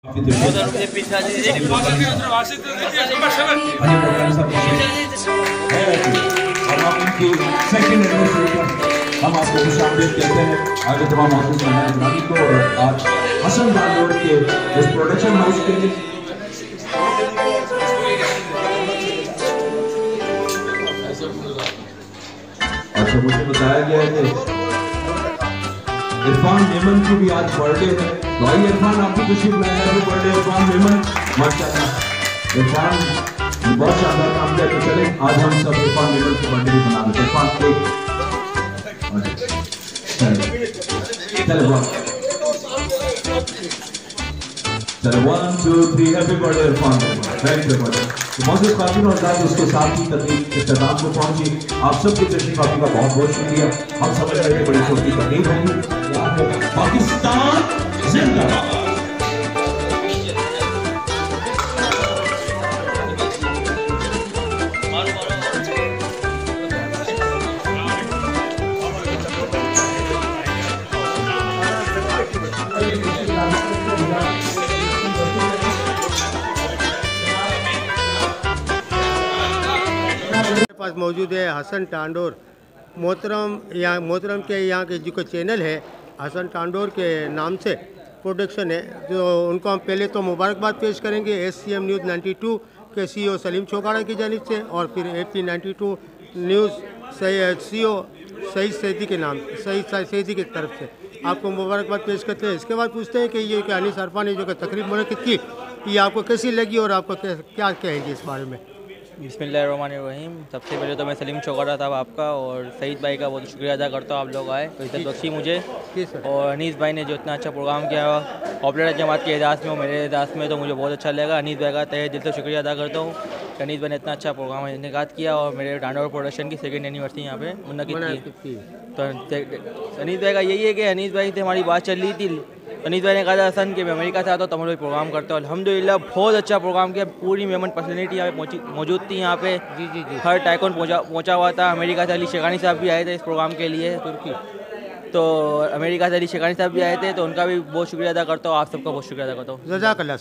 और हम इनकी सेकंड एनिवर्सरी पर हम आपको खुशामदीद कहते हैं आगे तमाम ऑफिस मेहमानी को और आज हसन डालोर के इस प्रोडक्शन हाउस के लिए अच्छा मुझे बताया गया है कि इरफान मेमन की भी आज बर्थडे है। तो आइए इरफान आपकी तशरीफ लाए हैं बर्थडे इरफान मेमन माशाल्लाह। इरफान बहुत शानदार काम किया। तो चले आज हम सब इरफान मेमन की बर्थडे भी मना लेते हैं। इरफान चलो 1 2 3 happy birthday Irfan Memon. Thank you much. तो मौजूद खातिन और हज़रात उसके साथ ही तकरीब इख्तिताम को पहुंची। आप सबकी तशरीफ आपका बहुत बहुत शुक्रिया। हम समझ रहे थे बड़ी छोटी तकरीब होगी। पाकिस्तान जिंदाबाद। पास मौजूद है हसन टांडोर मोहतरम के यहाँ के जो चैनल है हसन टांडोर के नाम से प्रोडक्शन है। जो उनको हम पहले तो मुबारकबाद पेश करेंगे SCM न्यूज़ 92 के CEO सलीम चौकाड़ा की जानिब से और फिर AP 92 न्यूज़ CEO सईद सैदी के नाम सईद सैदी की तरफ से आपको मुबारकबाद पेश करते हैं। इसके बाद पूछते हैं कि ये कि अनीस अरफा ने जो तकरीब मुनक़िद की ये आपको कैसी लगी और आपको क्या कहेंगे इस बारे में। बिस्मिल्लाहिर्रहमानिर्रहीम। सबसे पहले तो मैं सलीम चौकाड़ा साहब आपका और सईद भाई का बहुत शुक्रिया अदा करता हूँ। आप लोग आए तो इज्जत बख्शी मुझे और अनीस भाई ने जो इतना अच्छा प्रोग्राम किया ऑपरेटर जमात के एजाज़ में और मेरे एजाज़ में, तो मुझे बहुत अच्छा लगा। अनीस भाई का तहे दिल से शुक्रिया अदा करता हूँ कि अनीस भाई ने इतना अच्छा प्रोग्राम इनेकाद किया और मेरे टांडोर प्रोडक्शन की सेकंड एनिवर्सरी यहाँ पे मुनक़िद की। तो अनीस भाई का यही है कि अनीस भाई से हमारी बात चल रही थी। अनीस भाई ने कहा था हसन कि मैं अमेरिका से आता हूँ तो हम लोग प्रोग्राम करते हो। अल्हम्दुलिल्लाह बहुत अच्छा प्रोग्राम किया। पूरी मेमन पर्सनैलिटी यहाँ पे मौजूद थी। यहाँ पे जी हर टाइकॉन पहुँचा हुआ था। अमेरिका से अली शेखानी साहब भी आए थे इस प्रोग्राम के लिए तुर्की। तो अमेरिका से अली शेखानी साहब भी आए थे तो उनका भी बहुत शुक्रिया अदा करता हूँ। आप सबका बहुत शुक्रिया अदा करता हूँ। जज़ाकल्लाह।